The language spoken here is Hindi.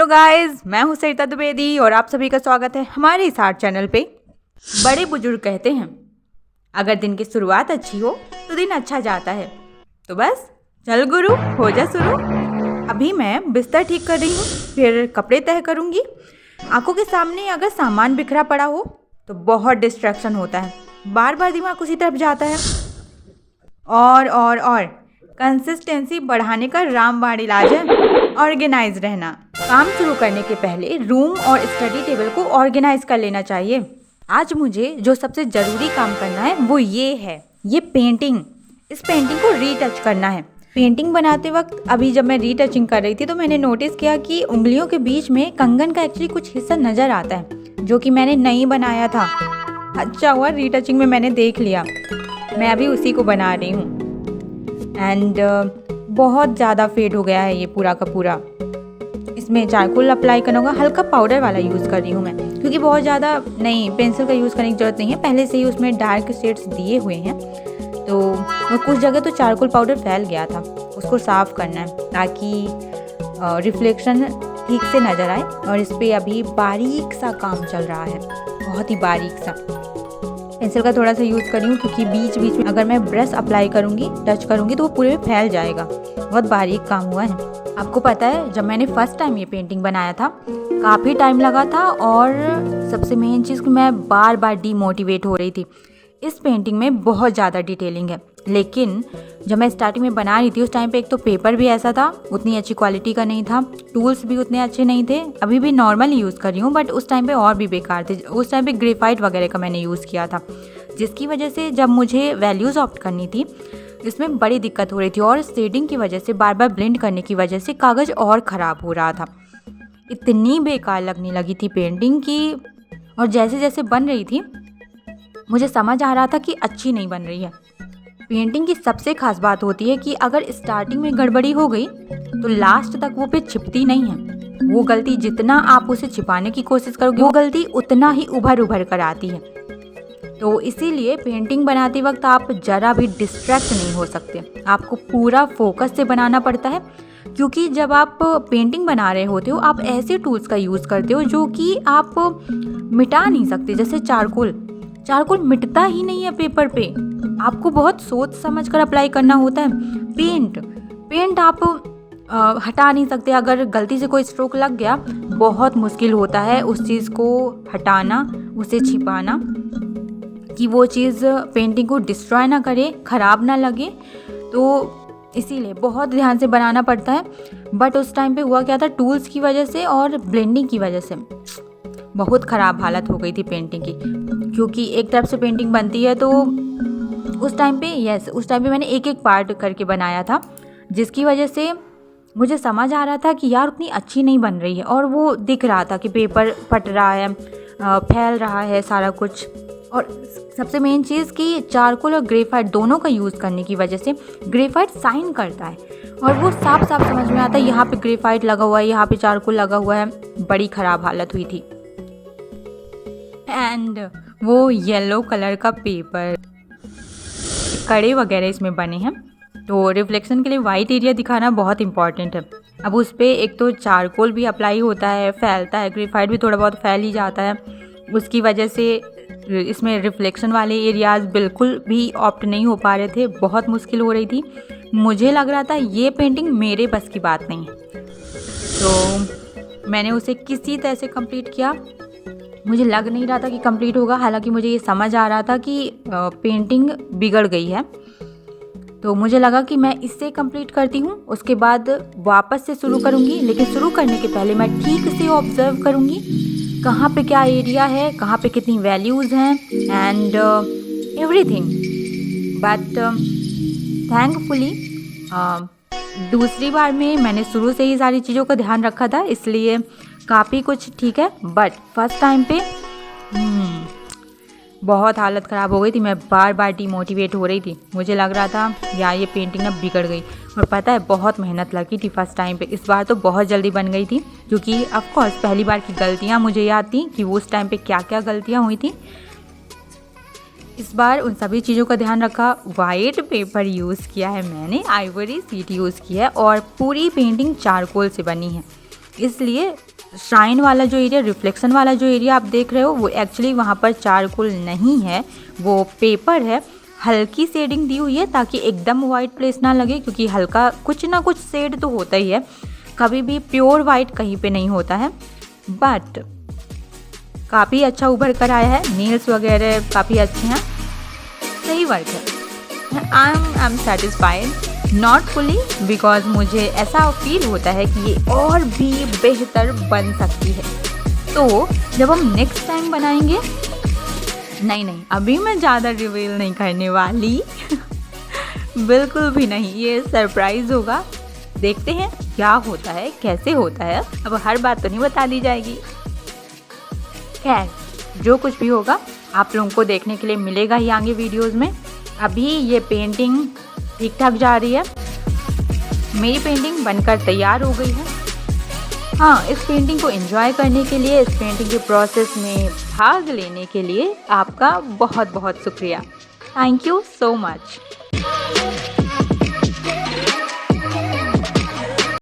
गाइस, मैं हूं सरिता द्विवेदी और आप सभी का स्वागत है हमारे इस आर्ट चैनल पे। बड़े बुजुर्ग कहते हैं अगर दिन की शुरुआत अच्छी हो तो दिन अच्छा जाता है। तो बस चल गुरु हो जा शुरू। अभी मैं बिस्तर ठीक कर रही हूँ, फिर कपड़े तह करूँगी। आंखों के सामने अगर सामान बिखरा पड़ा हो तो बहुत डिस्ट्रैक्शन होता है, बार बार दिमाग उसी तरफ जाता है। और कंसिस्टेंसी बढ़ाने का रामबाण इलाज है ऑर्गेनाइज रहना। काम शुरू करने के पहले रूम और स्टडी टेबल को ऑर्गेनाइज कर लेना चाहिए। आज मुझे जो सबसे ज़रूरी काम करना है वो ये है, ये पेंटिंग। इस पेंटिंग को रीटच करना है। पेंटिंग बनाते वक्त अभी जब मैं रीटचिंग कर रही थी तो मैंने नोटिस किया कि उंगलियों के बीच में कंगन का एक्चुअली कुछ हिस्सा नज़र आता है जो कि मैंने नहीं बनाया था। अच्छा हुआ रीटचिंग में मैंने देख लिया। मैं अभी उसी को बना रही हूँ एंड बहुत ज़्यादा फेड हो गया है ये पूरा का पूरा। इसमें चारकोल अप्लाई करना होगा, हल्का पाउडर वाला यूज़ कर रही हूँ मैं, क्योंकि बहुत ज़्यादा नहीं पेंसिल का यूज़ करने की ज़रूरत नहीं है, पहले से ही उसमें डार्क शेड्स दिए हुए हैं। तो कुछ जगह तो चारकोल पाउडर फैल गया था, उसको साफ़ करना है ताकि रिफ्लेक्शन ठीक से नज़र आए। और इस पर अभी बारीक सा काम चल रहा है, बहुत ही बारीक सा। पेंसिल का थोड़ा सा यूज़ कर रही हूँ क्योंकि बीच बीच में अगर मैं ब्रश अप्लाई करूँगी, टच करूँगी तो वो पूरे में फैल जाएगा। बहुत बारीक काम हुआ है। आपको पता है जब मैंने फर्स्ट टाइम ये पेंटिंग बनाया था काफ़ी टाइम लगा था और सबसे मेन चीज़ कि मैं बार बार डीमोटिवेट हो रही थी। इस पेंटिंग में बहुत ज़्यादा डिटेलिंग है, लेकिन जब मैं स्टार्टिंग में बना रही थी उस टाइम पे एक तो पेपर भी ऐसा था, उतनी अच्छी क्वालिटी का नहीं था, टूल्स भी उतने अच्छे नहीं थे। अभी भी नॉर्मल यूज़ कर रही हूँ बट उस टाइम पे और भी बेकार थे। उस टाइम पे ग्रेफाइट वगैरह का मैंने यूज़ किया था, जिसकी वजह से जब मुझे वैल्यूज़ ऑप्ट करनी थी इसमें बड़ी दिक्कत हो रही थी और शेडिंग की वजह से बार बार ब्लेंड करने की वजह से कागज़ और ख़राब हो रहा था। इतनी बेकार लगने लगी थी पेंटिंग की, और जैसे जैसे बन रही थी मुझे समझ आ रहा था कि अच्छी नहीं बन रही है। पेंटिंग की सबसे खास बात होती है कि अगर स्टार्टिंग में गड़बड़ी हो गई तो लास्ट तक वो पे छिपती नहीं है। वो गलती जितना आप उसे छिपाने की कोशिश करोगे वो गलती उतना ही उभर कर आती है। तो इसीलिए पेंटिंग बनाते वक्त आप ज़रा भी डिस्ट्रैक्ट नहीं हो सकते, आपको पूरा फोकस से बनाना पड़ता है। क्योंकि जब आप पेंटिंग बना रहे होते हो आप ऐसे टूल्स का यूज़ करते हो जो कि आप मिटा नहीं सकते। जैसे चारकोल मिटता ही नहीं है पेपर पे, आपको बहुत सोच समझ कर अप्लाई करना होता है। पेंट आप हटा नहीं सकते, अगर गलती से कोई स्ट्रोक लग गया बहुत मुश्किल होता है उस चीज़ को हटाना, उसे छिपाना कि वो चीज़ पेंटिंग को डिस्ट्रॉय ना करे, ख़राब ना लगे। तो इसीलिए बहुत ध्यान से बनाना पड़ता है। बट उस टाइम पे हुआ क्या था, टूल्स की वजह से और ब्लेंडिंग की वजह से बहुत ख़राब हालत हो गई थी पेंटिंग की। क्योंकि एक तरफ से पेंटिंग बनती है तो उस टाइम पे मैंने एक एक पार्ट करके बनाया था, जिसकी वजह से मुझे समझ आ रहा था कि यार उतनी अच्छी नहीं बन रही है। और वो दिख रहा था कि पेपर फट रहा है, फैल रहा है सारा कुछ। और सबसे मेन चीज़ कि चारकोल और ग्रेफाइट दोनों का यूज़ करने की वजह से ग्रेफाइट साइन करता है और वो साफ साफ समझ में आता है यहाँ पे ग्रेफाइट लगा हुआ है, यहाँ पे चारकोल लगा हुआ है। बड़ी ख़राब हालत हुई थी। एंड वो येलो कलर का पेपर, कड़े वगैरह इसमें बने हैं तो रिफ्लेक्शन के लिए वाइट एरिया दिखाना बहुत इंपॉर्टेंट है। अब उस पर एक तो चारकोल भी अप्लाई होता है, फैलता है, ग्रेफाइट भी थोड़ा बहुत फैल ही जाता है। उसकी वजह से इसमें रिफ्लेक्शन वाले एरियाज़ बिल्कुल भी ऑप्ट नहीं हो पा रहे थे, बहुत मुश्किल हो रही थी। मुझे लग रहा था ये पेंटिंग मेरे बस की बात नहीं है, तो मैंने उसे किसी तरह से कंप्लीट किया। मुझे लग नहीं रहा था कि कंप्लीट होगा, हालांकि मुझे ये समझ आ रहा था कि पेंटिंग बिगड़ गई है। तो मुझे लगा कि मैं इससे कंप्लीट करती हूँ, उसके बाद वापस से शुरू करूँगी। लेकिन शुरू करने के पहले मैं ठीक से ऑब्जर्व करूँगी कहाँ पे क्या एरिया है, कहाँ पे कितनी वैल्यूज़ हैं एंड एवरीथिंग। बट थैंकफुली दूसरी बार में मैंने शुरू से ही सारी चीज़ों का ध्यान रखा था, इसलिए काफ़ी कुछ ठीक है। बट फर्स्ट टाइम पे बहुत हालत ख़राब हो गई थी। मैं बार बार डीमोटिवेट हो रही थी, मुझे लग रहा था यार ये पेंटिंग ना बिगड़ गई। और पता है बहुत मेहनत लगी थी फर्स्ट टाइम पे, इस बार तो बहुत जल्दी बन गई थी क्योंकि ऑफ कोर्स पहली बार की गलतियाँ मुझे याद थी कि उस टाइम पे क्या क्या गलतियाँ हुई थी। इस बार उन सभी चीज़ों का ध्यान रखा। वाइट पेपर यूज़ किया है मैंने, आइवरी शीट यूज़ की है और पूरी पेंटिंग चारकोल से बनी है, इसलिए शाइन वाला जो एरिया, रिफ्लेक्शन वाला जो एरिया आप देख रहे हो, वो एक्चुअली वहाँ पर चारकोल नहीं है, वो पेपर है। हल्की शेडिंग दी हुई है ताकि एकदम वाइट प्लेस ना लगे, क्योंकि हल्का कुछ ना कुछ शेड तो होता ही है, कभी भी प्योर वाइट कहीं पे नहीं होता है। बट काफ़ी अच्छा उभर कर आया है, नेल्स वगैरह काफ़ी अच्छे हैं, सही वर्क है। I am satisfied, not fully, because मुझे ऐसा फील होता है कि ये और भी बेहतर बन सकती है। तो जब हम नेक्स्ट टाइम बनाएंगे, नहीं अभी मैं ज़्यादा रिवील नहीं करने वाली बिल्कुल भी नहीं, ये सरप्राइज़ होगा। देखते हैं क्या होता है, कैसे होता है, अब हर बात तो नहीं बता दी जाएगी। खैर, जो कुछ भी होगा आप लोगों को देखने के लिए मिलेगा ही आगे वीडियोस में। अभी ये पेंटिंग ठीक ठाक जा रही है, मेरी पेंटिंग बनकर तैयार हो गई है। हाँ, इस पेंटिंग को एंजॉय करने के लिए, इस पेंटिंग के प्रोसेस में भाग लेने के लिए आपका बहुत बहुत शुक्रिया। Thank you so much.